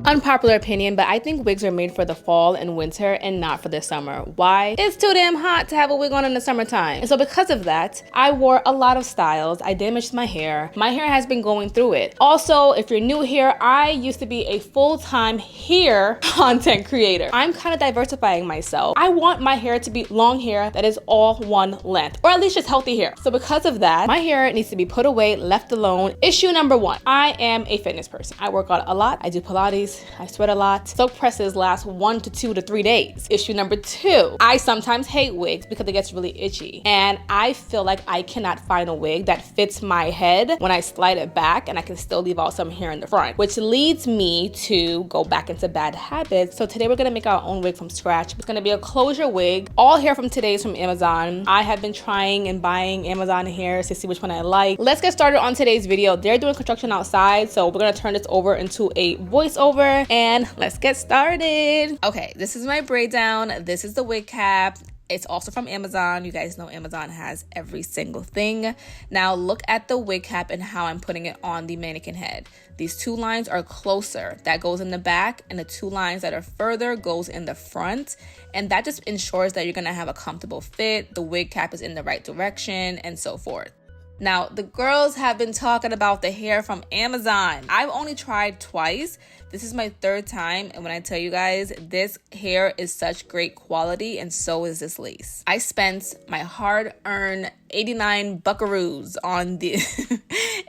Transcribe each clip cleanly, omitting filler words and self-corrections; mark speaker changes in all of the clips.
Speaker 1: Unpopular opinion, but I think wigs are made for the fall and winter and not for the summer. Why? It's too damn hot to have a wig on in the summertime. And so because of that, I wore a lot of styles. I damaged my hair. My hair has been going through it. Also, if you're new here, I used to be a full-time hair content creator. I'm kind of diversifying myself. I want my hair to be long hair that is all one length, or at least just healthy hair. So because of that, my hair needs to be put away, left alone. Issue number one, I am a fitness person. I work out a lot. I do Pilates. I sweat a lot. Silk presses last 1 to 2 to 3 days. Issue number two, I sometimes hate wigs because it gets really itchy. And I feel like I cannot find a wig that fits my head when I slide it back and I can still leave out some hair in the front, which leads me to go back into bad habits. So today we're gonna make our own wig from scratch. It's gonna be a closure wig. All hair from today is from Amazon. I have been trying and buying Amazon hairs to see which one I like. Let's get started on today's video. They're doing construction outside, so we're gonna turn this over into a voiceover and let's get started. Okay, this is my braid down. This is the wig cap. It's also from Amazon. You guys know Amazon has every single thing. Now look at the wig cap and how I'm putting it on the mannequin head. These two lines are closer. That goes in the back, and the two lines that are further goes in the front. And that just ensures that you're gonna have a comfortable fit. The wig cap is in the right direction and so forth. Now, the girls have been talking about the hair from Amazon. I've only tried twice. This is my third time, and when I tell you guys, this hair is such great quality, and so is this lace. I spent my hard-earned 89 buckaroos on the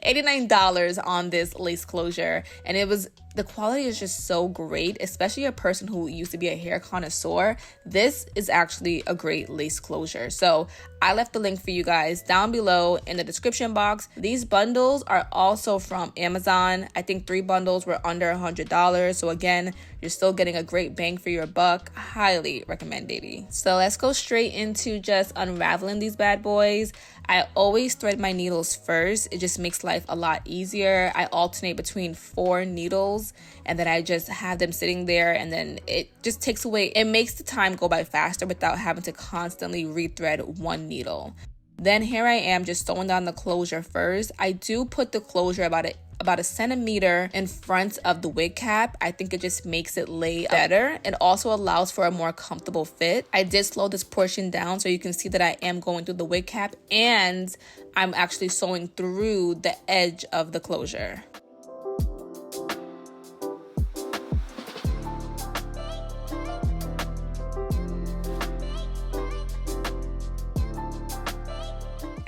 Speaker 1: $89 on this lace closure, and the quality is just so great, especially a person who used to be a hair connoisseur. This is actually a great lace closure. So I left the link for you guys down below in the description box. These bundles are also from Amazon. I think 3 bundles were under $100. So again, you're still getting a great bang for your buck. Highly recommend, baby. So let's go straight into just unraveling these bad boys. I always thread my needles first. It just makes life a lot easier. I alternate between 4 needles and then I just have them sitting there, and then it just takes away, it makes the time go by faster without having to constantly rethread one needle. Then here I am just sewing down the closure first. I do put the closure about a centimeter in front of the wig cap. I think it just makes it lay better. It also allows for a more comfortable fit. I did slow this portion down so you can see that I am going through the wig cap and I'm actually sewing through the edge of the closure.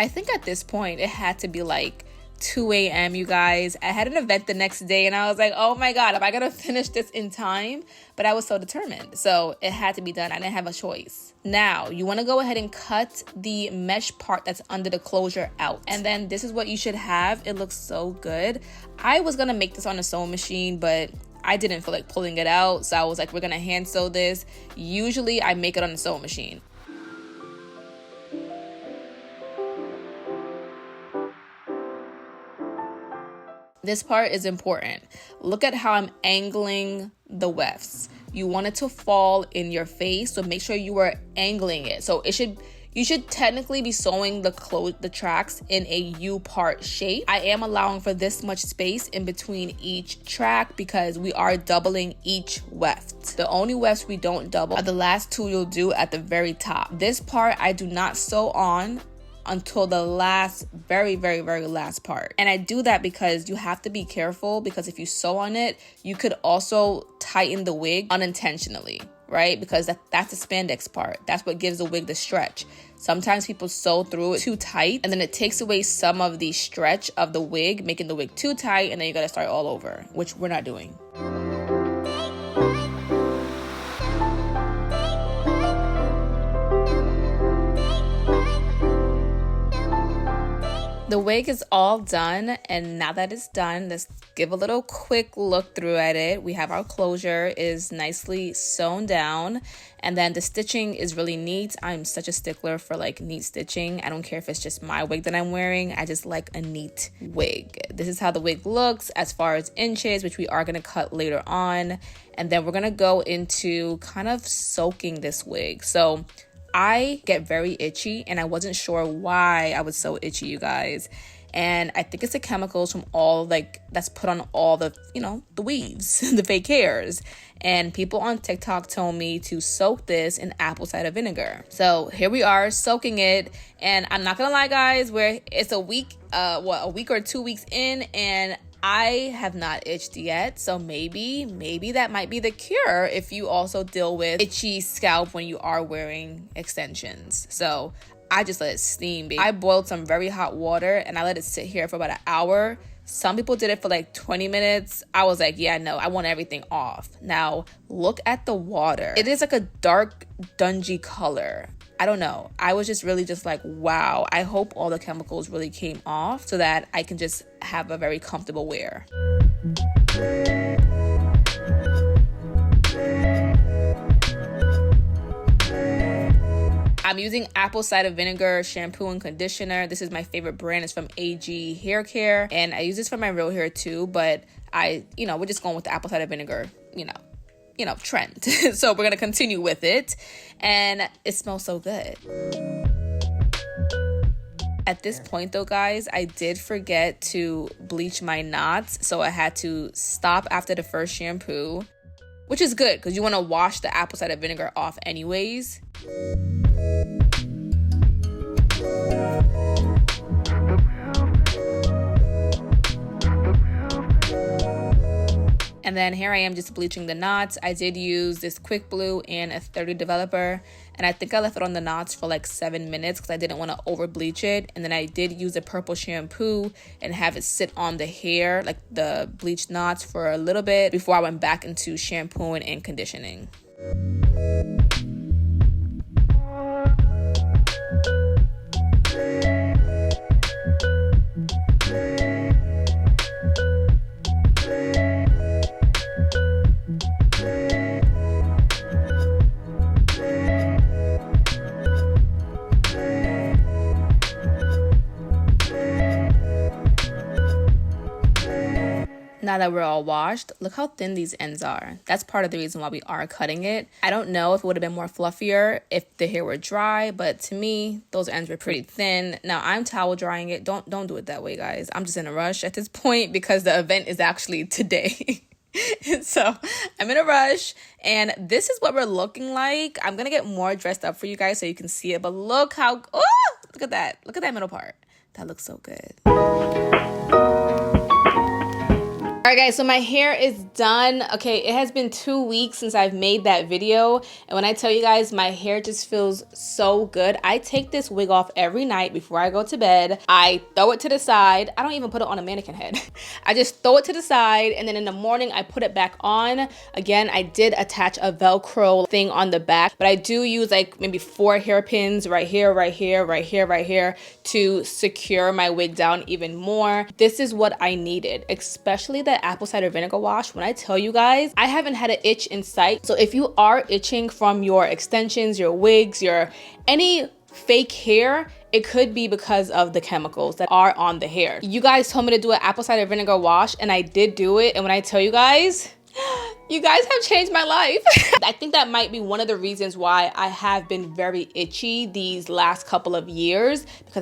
Speaker 1: I think at this point it had to be like 2 a.m. you guys. I had an event the next day and I was like, oh my God, am I gonna finish this in time? But I was so determined. So it had to be done. I didn't have a choice. Now, you wanna go ahead and cut the mesh part that's under the closure out. And then this is what you should have. It looks so good. I was gonna make this on a sewing machine, but I didn't feel like pulling it out. So I was like, we're gonna hand sew this. Usually I make it on a sewing machine. This part is important. Look at how I'm angling the wefts. You want it to fall in your face, so make sure you are angling it. So you should technically be sewing the tracks in a U-part shape. I am allowing for this much space in between each track because we are doubling each weft. The only wefts we don't double are the last 2 you'll do at the very top. This part I do not sew on until the last, very last part. And I do that because you have to be careful, because if you sew on it, you could also tighten the wig unintentionally, right? Because that's the spandex part. That's what gives the wig the stretch. Sometimes people sew through it too tight and then it takes away some of the stretch of the wig, making the wig too tight, and then you gotta start all over, which we're not doing. The wig is all done, and now that it's done, let's give a little quick look through at it. We have our closure is nicely sewn down, and then the stitching is really neat. I'm such a stickler for like neat stitching. I don't care if it's just my wig that I'm wearing. I just like a neat wig. This is how the wig looks as far as inches, which we are gonna cut later on. And then we're gonna go into kind of soaking this wig. So I get very itchy and I wasn't sure why I was so itchy, you guys. And I think it's the chemicals from all that's put on all the, the weaves, the fake hairs. And people on TikTok told me to soak this in apple cider vinegar. So here we are soaking it. And I'm not gonna lie, guys, it's a week or 2 weeks in, and I have not itched yet. So maybe that might be the cure if you also deal with itchy scalp when you are wearing extensions. So I just let it steam, baby. I boiled some very hot water and I let it sit here for about an hour. Some people did it for like 20 minutes. I was like, yeah, no, I want everything off. Now, look at the water. It is like a dark, dungy color. I don't know. I was just really just like, wow, I hope all the chemicals really came off so that I can just have a very comfortable wear. I'm using apple cider vinegar shampoo and conditioner. This is my favorite brand. It's from AG Hair Care. And I use this for my real hair too, but we're just going with the apple cider vinegar, trend. So we're gonna continue with it. And it smells so good. At this point though, guys, I did forget to bleach my knots. So I had to stop after the first shampoo, which is good because you wanna wash the apple cider vinegar off anyways. And then here I am just bleaching the knots. I did use this Quick Blue and a 30 developer. And I think I left it on the knots for like 7 minutes because I didn't want to over bleach it. And then I did use a purple shampoo and have it sit on the hair, like the bleached knots, for a little bit before I went back into shampooing and conditioning. Now that we're all washed, look how thin these ends are. That's part of the reason why we are cutting it. I don't know if it would have been more fluffier if the hair were dry, but to me, those ends were pretty thin. Now I'm towel drying it. Don't do it that way, guys. I'm just in a rush at this point because the event is actually today. So I'm in a rush and this is what we're looking like. I'm gonna get more dressed up for you guys so you can see it, but look how, look at that. Look at that middle part. That looks so good. All right, guys, so my hair is done. Okay, it has been 2 weeks since I've made that video. And when I tell you guys, my hair just feels so good. I take this wig off every night before I go to bed. I throw it to the side. I don't even put it on a mannequin head. I just throw it to the side. And then in the morning, I put it back on. Again, I did attach a Velcro thing on the back, but I do use like maybe 4 hairpins right here, right here, right here, right here to secure my wig down even more. This is what I needed, especially the apple cider vinegar wash. When I tell you guys, I haven't had an itch in sight. So if you are itching from your extensions, your wigs, your any fake hair, it could be because of the chemicals that are on the hair. You guys told me to do an apple cider vinegar wash and I did do it. And when I tell you guys, you guys have changed my life. I think that might be one of the reasons why I have been very itchy these last couple of years, because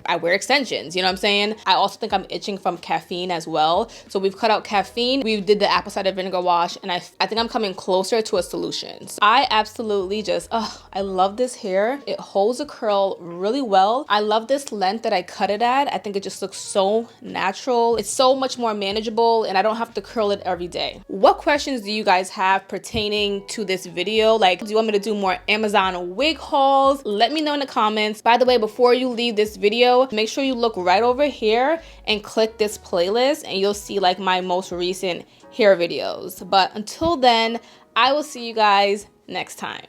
Speaker 1: I wear extensions, you know what I'm saying? I also think I'm itching from caffeine as well. So we've cut out caffeine, we did the apple cider vinegar wash, and I think I'm coming closer to a solution. So I absolutely just, I love this hair. It holds a curl really well. I love this length that I cut it at. I think it just looks so natural. It's so much more manageable and I don't have to curl it every day. What questions do you guys have pertaining to this video? Like, do you want me to do more Amazon wig hauls? Let me know in the comments. By the way, before you leave this video, make sure you look right over here and click this playlist and you'll see like my most recent hair videos. But until then, I will see you guys next time.